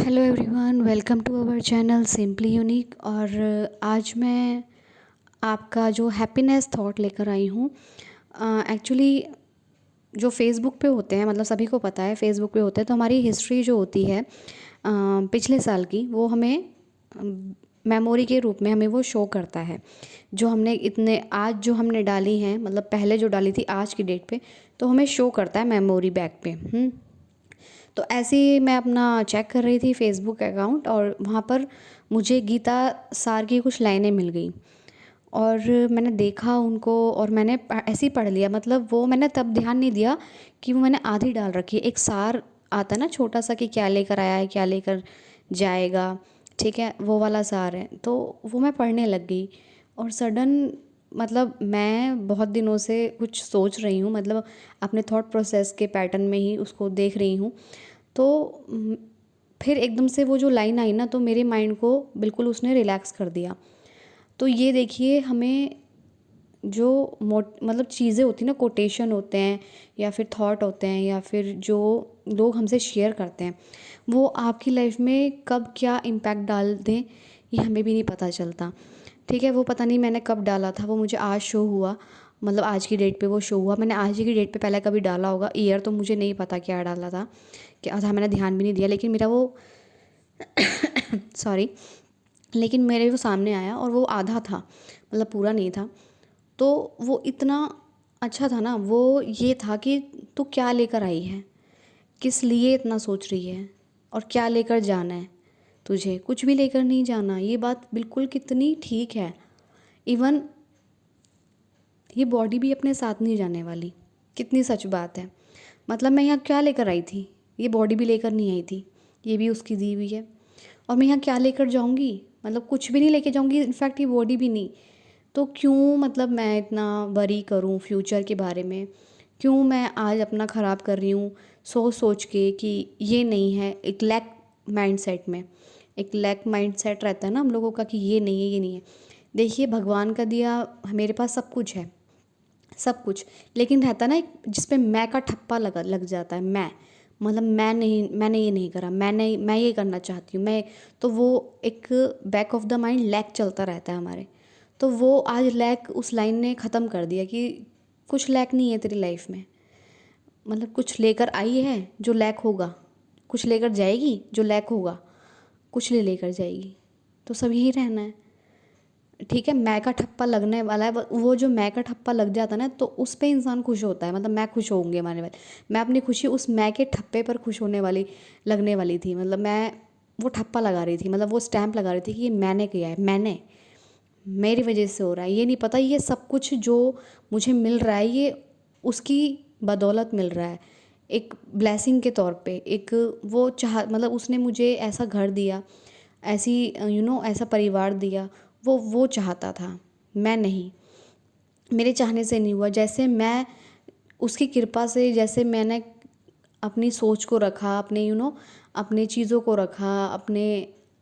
Hello everyone, welcome to our channel simply unique. और आज मैं आपका जो हैप्पीनेस थॉट लेकर आई हूँ। एक्चुअली जो फेसबुक पे होते हैं, मतलब सभी को पता है फेसबुक पे होते हैं, तो हमारी हिस्ट्री जो होती है पिछले साल की, वो हमें मेमोरी के रूप में हमें वो शो करता है। जो हमने इतने आज जो हमने डाली हैं, मतलब पहले जो डाली थी आज की डेट पे, तो हमें शो करता है मेमोरी बैक पे। तो ऐसे ही मैं अपना चेक कर रही थी फेसबुक अकाउंट, और वहाँ पर मुझे गीता सार की कुछ लाइनें मिल गई। और मैंने देखा उनको, और मैंने ऐसे ही पढ़ लिया। मतलब वो मैंने तब ध्यान नहीं दिया कि वो मैंने आधी डाल रखी है। एक सार आता है ना छोटा सा, कि क्या लेकर आया है, क्या लेकर जाएगा, ठीक है, वो वाला सार है। तो वो मैं पढ़ने लग गई, और सडन मतलब मैं बहुत दिनों से कुछ सोच रही हूँ, मतलब अपने थॉट प्रोसेस के पैटर्न में ही उसको देख रही हूँ। तो फिर एकदम से वो जो लाइन आई ना, तो मेरे माइंड को बिल्कुल उसने रिलैक्स कर दिया। तो ये देखिए, हमें जो मतलब चीज़ें होती हैं ना, कोटेशन होते हैं या फिर थॉट होते हैं, या फिर जो लोग हमसे शेयर करते हैं, वो आपकी लाइफ में कब क्या इम्पैक्ट डाल दें, ये हमें भी नहीं पता चलता। ठीक है, वो पता नहीं मैंने कब डाला था, वो मुझे आज शो हुआ। मतलब आज की डेट पे वो शो हुआ। मैंने आज ही की डेट पे पहले कभी डाला होगा, ईयर तो मुझे नहीं पता क्या डाला था, क्या था, मैंने ध्यान भी नहीं दिया। लेकिन मेरा वो सॉरी, लेकिन मेरे वो सामने आया, और वो आधा था, मतलब पूरा नहीं था। तो वो इतना अच्छा था ना, वो ये था कि तू क्या लेकर आई है, किस लिए इतना सोच रही है, और क्या लेकर जाना है। तुझे कुछ भी लेकर नहीं जाना, ये बात बिल्कुल कितनी ठीक है। इवन ये बॉडी भी अपने साथ नहीं जाने वाली, कितनी सच बात है। मतलब मैं यहाँ क्या लेकर आई थी, ये बॉडी भी लेकर नहीं आई थी, ये भी उसकी दी हुई है। और मैं यहाँ क्या लेकर जाऊँगी, मतलब कुछ भी नहीं लेके जाऊँगी, इनफैक्ट ये बॉडी भी नहीं। तो क्यों, मतलब मैं इतना वरी करूँ फ्यूचर के बारे में, क्यों मैं आज अपना ख़राब कर रही हूँ सोच सोच के कि ये नहीं है। एक लैक माइंडसेट में, एक लैक माइंडसेट रहता है ना हम लोगों का, कि ये नहीं है, ये नहीं है। देखिए, भगवान का दिया मेरे पास सब कुछ है, सब कुछ। लेकिन रहता ना एक जिस पे मैं का ठप्पा लग जाता है। मैं, मतलब मैं नहीं, मैंने ये नहीं करा, मैं ये करना चाहती हूँ, मैं। तो वो एक back of the mind lack चलता रहता है हमारे। तो वो आज लैक उस लाइन ने ख़त्म कर दिया कि कुछ लैक नहीं है तेरी लाइफ में। मतलब कुछ लेकर आई है जो लैक होगा, कुछ लेकर जाएगी जो लैक होगा, कुछ ले लेकर जाएगी। तो सब यही रहना है। ठीक है, मैं का ठप्पा लगने वाला है, वो जो मैं का ठप्पा लग जाता है ना, तो उस पे इंसान खुश होता है। मतलब मैं खुश होंगे हमारे वाले, मैं अपनी खुशी उस मैं के ठप्पे पर खुश होने वाली, लगने वाली थी। मतलब मैं वो ठप्पा लगा रही थी, मतलब वो स्टैंप लगा रही थी कि ये मैंने किया है, मैंने, मेरी वजह से हो रहा है। ये नहीं पता ये सब कुछ जो मुझे मिल रहा है, ये उसकी बदौलत मिल रहा है, एक ब्लेसिंग के तौर पे। एक वो मतलब उसने मुझे ऐसा घर दिया, ऐसी ऐसा परिवार दिया, वो चाहता था, मैं नहीं। मेरे चाहने से नहीं हुआ। जैसे मैं उसकी कृपा से, जैसे मैंने अपनी सोच को रखा, अपने अपने चीज़ों को रखा, अपने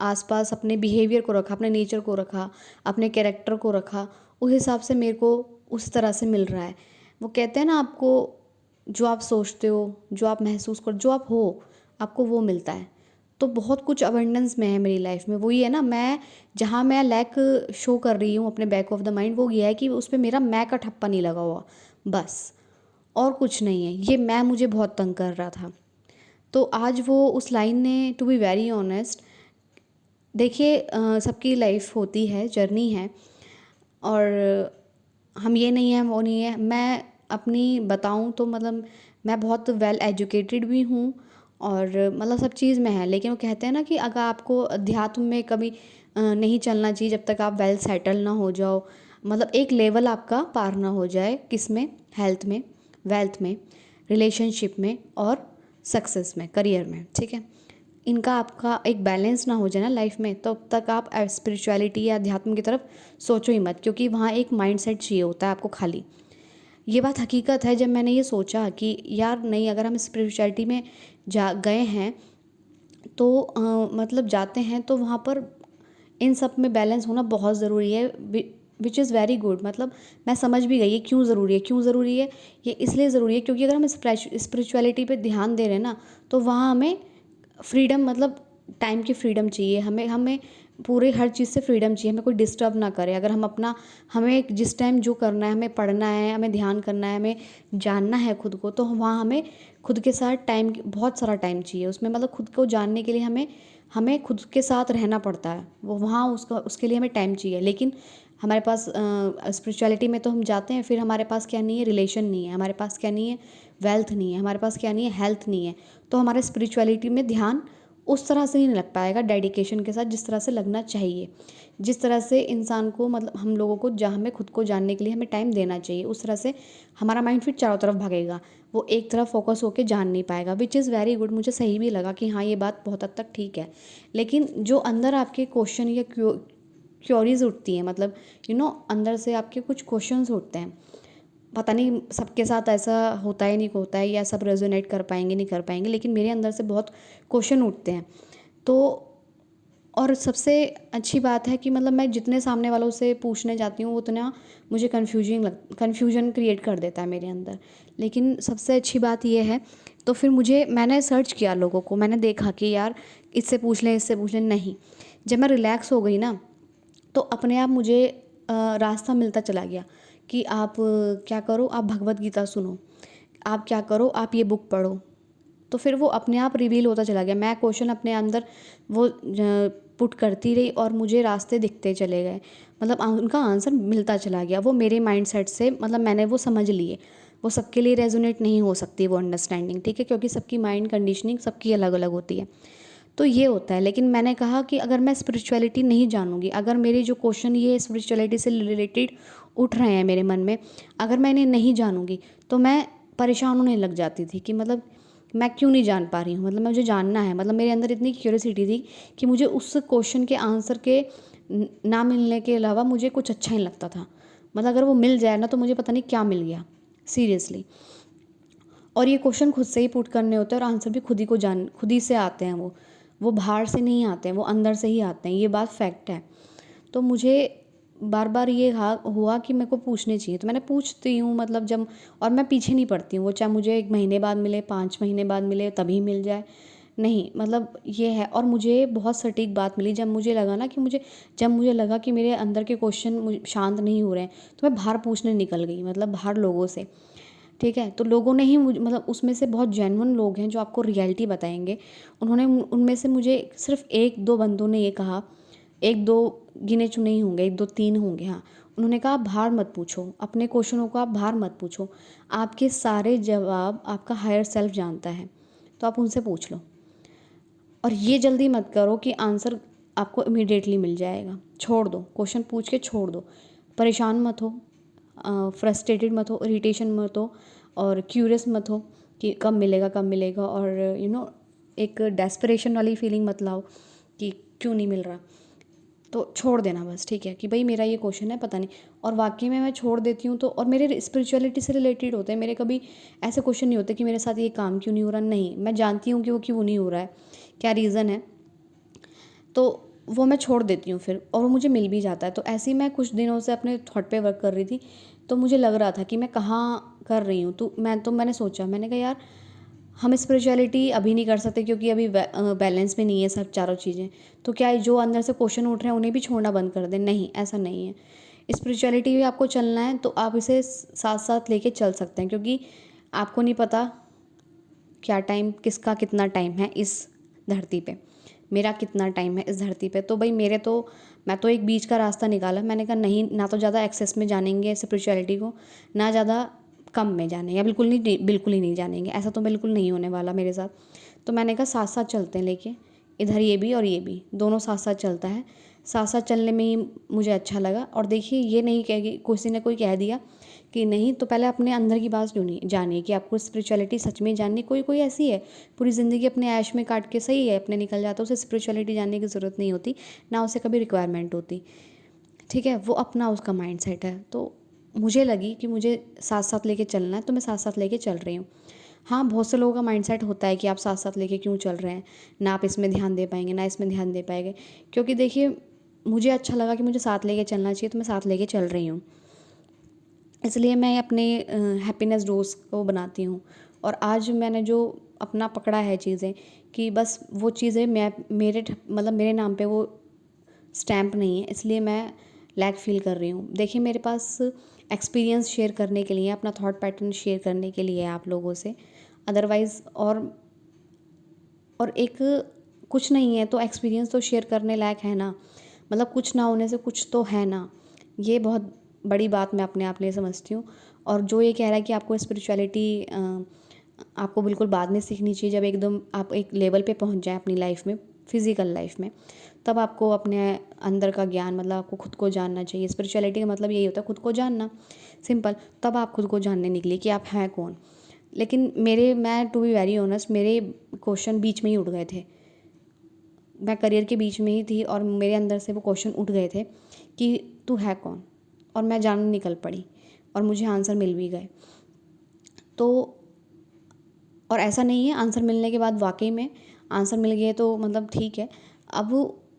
आसपास अपने बिहेवियर को रखा, अपने नेचर को रखा, अपने कैरेक्टर को रखा, उस हिसाब से मेरे को उस तरह से मिल रहा है। वो कहते हैं ना, आपको जो आप सोचते हो, जो आप महसूस कर, जो आप हो, आपको वो मिलता है। तो बहुत कुछ अबंडेंस में है मेरी लाइफ में। वही है ना, मैं जहाँ मैं लैक शो कर रही हूँ अपने बैक ऑफ द माइंड, वो ये है कि उस पर मेरा मैं का ठप्पा नहीं लगा हुआ, बस, और कुछ नहीं है। ये मैं मुझे बहुत तंग कर रहा था। तो आज वो उस लाइन ने, टू बी वेरी ऑनेस्ट, देखिए सबकी लाइफ होती है, जर्नी है, और हम ये नहीं है, वो नहीं है। मैं अपनी बताऊं तो मतलब मैं बहुत वेल एजुकेटेड भी हूँ, और मतलब सब चीज़ में है। लेकिन वो कहते हैं ना कि अगर आपको अध्यात्म में कभी नहीं चलना चाहिए जब तक आप वेल सेटल ना हो जाओ, मतलब एक लेवल आपका पार ना हो जाए, किस में, हेल्थ में, वेल्थ में, रिलेशनशिप में, और सक्सेस में, करियर में। ठीक है, इनका आपका एक बैलेंस ना हो जाए ना लाइफ में, तो तब तक आप स्पिरिचुअलिटी या अध्यात्म की तरफ सोचो ही मत, क्योंकि वहाँ एक माइंडसेट चाहिए होता है आपको खाली। ये बात हकीकत है। जब मैंने ये सोचा कि यार नहीं, अगर हम स्पिरिचुअलिटी में जा गए हैं, तो मतलब जाते हैं, तो वहाँ पर इन सब में बैलेंस होना बहुत ज़रूरी है, विच इज़ वेरी गुड। मतलब मैं समझ भी गई ये क्यों ज़रूरी है, क्यों ज़रूरी है। ये इसलिए ज़रूरी है क्योंकि अगर हम स्पिरिचुअलिटी पे ध्यान दे रहे हैं ना, तो वहाँ हमें फ्रीडम, मतलब टाइम की फ्रीडम चाहिए, हमें हमें पूरे हर चीज़ से फ्रीडम चाहिए, हमें कोई डिस्टर्ब ना करे। अगर हम अपना हमें जिस टाइम जो करना है, हमें पढ़ना है, हमें ध्यान करना है, हमें जानना है खुद को, तो वहाँ हमें खुद के साथ टाइम, बहुत सारा टाइम चाहिए उसमें। मतलब खुद को जानने के लिए हमें हमें खुद के साथ रहना पड़ता है, वो वहाँ उसका उसके लिए हमें टाइम चाहिए। लेकिन हमारे पास स्पिरिचुअलिटी में तो हम जाते हैं, फिर हमारे पास क्या नहीं है, रिलेशन नहीं है, हमारे पास क्या नहीं है, वेल्थ नहीं है, हमारे पास क्या नहीं है, हेल्थ नहीं है। तो हमारे स्पिरिचुअलिटी में ध्यान उस तरह से नहीं लग पाएगा डेडिकेशन के साथ, जिस तरह से लगना चाहिए। जिस तरह से इंसान को, मतलब हम लोगों को, जहाँ हमें खुद को जानने के लिए हमें टाइम देना चाहिए, उस तरह से हमारा माइंड फिर चारों तरफ भागेगा, वो एक तरफ फोकस होकर जान नहीं पाएगा। विच इज़ वेरी गुड, मुझे सही भी लगा कि हाँ ये बात बहुत हद तक ठीक है। लेकिन जो अंदर आपके क्वेश्चन या क्योरीज उठती हैं, मतलब अंदर से आपके कुछ क्वेश्चंस उठते हैं, पता नहीं सबके साथ ऐसा होता है नहीं होता है, या सब रेजोनेट कर पाएंगे नहीं कर पाएंगे, लेकिन मेरे अंदर से बहुत क्वेश्चन उठते हैं। तो और सबसे अच्छी बात है कि मतलब मैं जितने सामने वालों से पूछने जाती हूँ उतना मुझे कन्फ्यूजन क्रिएट कर देता है मेरे अंदर। लेकिन सबसे अच्छी बात यह है, तो फिर मैंने सर्च किया लोगों को, मैंने देखा कि यार इससे पूछ लें, इससे पूछ लें, नहीं। जब मैं रिलैक्स हो गई ना, तो अपने आप मुझे रास्ता मिलता चला गया कि आप क्या करो, आप भगवत गीता सुनो, आप क्या करो, आप ये बुक पढ़ो। तो फिर वो अपने आप रिवील होता चला गया। मैं क्वेश्चन अपने अंदर वो पुट करती रही और मुझे रास्ते दिखते चले गए, मतलब उनका आंसर मिलता चला गया। वो मेरे माइंडसेट से, मतलब मैंने वो समझ लिए। वो सबके लिए रेजोनेट नहीं हो सकती वो अंडरस्टैंडिंग, ठीक है, क्योंकि सबकी माइंड कंडीशनिंग सबकी अलग अलग होती है। तो ये होता है। लेकिन मैंने कहा कि अगर मैं स्पिरिचुअलिटी नहीं जानूंगी, अगर मेरे जो क्वेश्चन ये स्पिरिचुअलिटी से रिलेटेड उठ रहे हैं मेरे मन में, अगर मैं इन्हें नहीं जानूंगी, तो मैं परेशान होने लग जाती थी कि मतलब मैं क्यों नहीं जान पा रही हूँ, मतलब मुझे जानना है। मतलब मेरे अंदर इतनी क्यूरियोसिटी थी कि मुझे उस क्वेश्चन के आंसर के ना मिलने के अलावा मुझे कुछ अच्छा नहीं लगता था। मतलब अगर वो मिल जाए ना, तो मुझे पता नहीं क्या मिल गया, सीरियसली। और ये क्वेश्चन खुद से ही पुट करने होते हैं, और आंसर भी खुद ही से आते हैं। वो बाहर से नहीं आते हैं, वो अंदर से ही आते हैं, ये बात फैक्ट है। तो मुझे बार बार ये हुआ कि मेरे को पूछने चाहिए, तो मैंने पूछती हूँ, मतलब जब, और मैं पीछे नहीं पड़ती हूँ, वो चाहे मुझे 1 महीने बाद मिले, 5 महीने बाद मिले, तभी मिल जाए, नहीं, मतलब ये है। और मुझे बहुत सटीक बात मिली जब मुझे लगा ना कि जब मुझे लगा कि मेरे अंदर के क्वेश्चन शांत नहीं हो रहे हैं, तो मैं बाहर पूछने निकल गई, मतलब बाहर लोगों से, ठीक है। तो लोगों ने ही मतलब उसमें से बहुत जेन्युइन लोग हैं जो आपको रियलिटी बताएंगे। उन्होंने, उनमें से मुझे सिर्फ 1-2 बंदों ने ये कहा, 1-2 गिने चुने ही होंगे, 1-2 3 होंगे, हाँ। उन्होंने कहा, बाहर मत पूछो अपने क्वेश्चनों को, आप बाहर मत पूछो, आपके सारे जवाब आपका हायर सेल्फ जानता है, तो आप उनसे पूछ लो। और ये जल्दी मत करो कि आंसर आपको इमीडिएटली मिल जाएगा, छोड़ दो, क्वेश्चन पूछ के छोड़ दो, परेशान मत हो, फ्रस्ट्रेटेड मत हो, इरिटेशन मत हो, और क्यूरियस मत हो कि कब मिलेगा कब मिलेगा, और एक डेस्परेशन वाली फीलिंग मत लाओ कि क्यों नहीं मिल रहा। तो छोड़ देना बस, ठीक है, कि भाई मेरा ये क्वेश्चन है, पता नहीं। और वाकई में मैं छोड़ देती हूँ तो, और मेरे स्पिरिचुअलिटी से रिलेटेड होते हैं, मेरे कभी ऐसे क्वेश्चन नहीं होते कि मेरे साथ ये काम क्यों नहीं हो रहा, नहीं, मैं जानती हूँ कि वो क्यों नहीं हो रहा है, क्या रीज़न है, तो वो मैं छोड़ देती हूँ फिर, और वो मुझे मिल भी जाता है। तो ऐसे ही मैं कुछ दिनों से अपने थॉट पे वर्क कर रही थी, तो मुझे लग रहा था कि मैं कहाँ कर रही हूँ। मैंने सोचा, मैंने कहा यार हम स्पिरिचुअलिटी अभी नहीं कर सकते, क्योंकि अभी बैलेंस में नहीं है सब चारों चीज़ें। तो क्या जो अंदर से क्वेश्चन उठ रहे हैं उन्हें भी छोड़ना बंद कर दें? नहीं, ऐसा नहीं है। स्पिरिचुअलिटी भी आपको चलना है तो आप इसे साथ साथ लेके चल सकते हैं, क्योंकि आपको नहीं पता क्या टाइम, किसका कितना टाइम है इस धरती पे, मेरा कितना टाइम है इस धरती पे। तो भाई मैं तो एक बीच का रास्ता निकाला। मैंने कहा नहीं, ना तो ज़्यादा एक्सेस में जानेंगे स्पिरिचुअलिटी को, ना ज़्यादा कम में जाने, या बिल्कुल ही नहीं जानेंगे, ऐसा तो बिल्कुल नहीं होने वाला मेरे साथ। तो मैंने कहा साथ साथ चलते हैं लेके, इधर ये भी और ये भी, दोनों साथ साथ चलता है। साथ साथ चलने में ही मुझे अच्छा लगा। और देखिए, ये नहीं कहेगी किसी ने कोई कह दिया कि नहीं, तो पहले अपने अंदर की बात सुनिए, जानिए कि आपको स्पिरिचुअलिटी सच में जाननी। कोई कोई ऐसी है पूरी ज़िंदगी अपने ऐश में काट के सही है, अपने निकल जाता है, उसे स्पिरिचुअलिटी जानने की ज़रूरत नहीं होती, ना उसे कभी रिक्वायरमेंट होती, ठीक है, वो अपना उसका माइंड सेट है। तो मुझे लगी कि मुझे साथ साथ लेके चलना है, तो मैं साथ साथ लेके चल रही हूँ। हाँ, बहुत से लोगों का माइंडसेट होता है कि आप साथ साथ लेके क्यों चल रहे हैं, ना आप इसमें ध्यान दे पाएंगे, ना इसमें ध्यान दे पाएंगे। क्योंकि देखिए, मुझे अच्छा लगा कि मुझे साथ लेके चलना चाहिए, तो मैं साथ लेके चल रही हूँ। इसलिए मैं अपने हैप्पीनेस डोज को बनाती हूँ। और आज मैंने जो अपना पकड़ा है चीज़ें कि बस वो चीज़ें मैं मतलब मेरे नाम पे वो स्टैम्प नहीं है, इसलिए मैं लैक फ़ील कर रही हूँ। देखिए मेरे पास एक्सपीरियंस शेयर करने के लिए, अपना थॉट पैटर्न शेयर करने के लिए आप लोगों से, अदरवाइज़ और एक कुछ नहीं है तो एक्सपीरियंस तो शेयर करने लायक है ना, मतलब कुछ ना होने से कुछ तो है ना। ये बहुत बड़ी बात मैं अपने आप लिए समझती हूँ। और जो ये कह रहा है कि आपको स्पिरिचुअलिटी आपको बिल्कुल बाद में सीखनी चाहिए, जब एकदम आप एक लेवल पे पहुँच जाएँ अपनी लाइफ में, फिज़िकल लाइफ में, तब आपको अपने अंदर का ज्ञान, मतलब आपको खुद को जानना चाहिए। स्पिरिचुअलिटी का मतलब यही होता है, खुद को जानना, सिंपल। तब आप खुद को जानने निकलिए कि आप हैं कौन। लेकिन मैं टू बी वेरी ऑनेस्ट, मेरे क्वेश्चन बीच में ही उठ गए थे। मैं करियर के बीच में ही थी और मेरे अंदर से वो क्वेश्चन उठ गए थे कि तू है कौन, और मैं जानने निकल पड़ी और मुझे आंसर मिल भी गए। तो और ऐसा नहीं है आंसर मिलने के बाद वाकई में आंसर मिल गए तो मतलब ठीक है। अब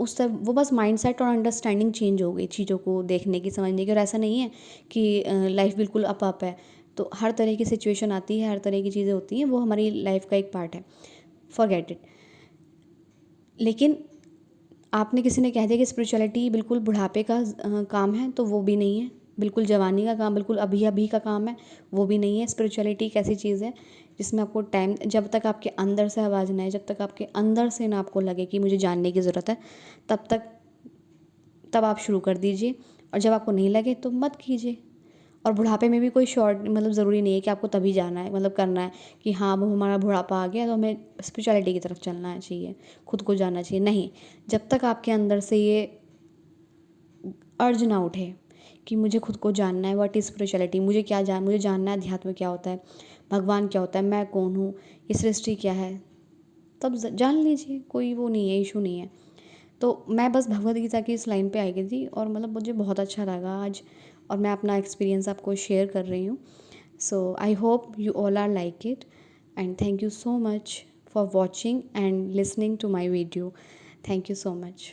उस तरह वो बस माइंडसेट और अंडरस्टैंडिंग चेंज हो गई चीज़ों को देखने की, समझने की। और ऐसा नहीं है कि लाइफ बिल्कुल अप अप है। तो हर तरह की सिचुएशन आती है, हर तरह की चीज़ें होती हैं, वो हमारी लाइफ का एक पार्ट है, फॉरगेट इट। लेकिन आपने किसी ने कह दिया कि स्पिरिचुअलिटी बिल्कुल बुढ़ापे का काम है, तो वो भी नहीं है। बिल्कुल जवानी का काम, बिल्कुल अभी अभी का काम है, वो भी नहीं है। स्पिरिचुअलिटी एक ऐसी चीज़ है जिसमें आपको टाइम, जब तक आपके अंदर से आवाज़ ना आए, जब तक आपके अंदर से ना आपको लगे कि मुझे जानने की ज़रूरत है, तब आप शुरू कर दीजिए। और जब आपको नहीं लगे तो मत कीजिए। और बुढ़ापे में भी कोई शॉर्ट, मतलब ज़रूरी नहीं है कि आपको तभी जाना है, मतलब करना है कि हाँ अब हमारा बुढ़ापा आ गया तो हमें स्पिरिचुअलिटी की तरफ चलना चाहिए, खुद को जानना चाहिए। नहीं, जब तक आपके अंदर से ये अर्ज ना उठे कि मुझे खुद को जानना है, व्हाट इज़ स्पिरिचुअलिटी, मुझे जानना है अध्यात्म क्या होता है, भगवान क्या होता है, मैं कौन हूँ, ये सृष्टि क्या है, तब जान लीजिए, कोई वो नहीं है, इशू नहीं है। तो मैं बस भगवद गीता की इस लाइन पे आई गई थी और मतलब मुझे बहुत अच्छा लगा आज, और मैं अपना एक्सपीरियंस आपको शेयर कर रही हूँ। So I hope you all are like it, and thank you so much for watching and listening to my video. Thank you so much.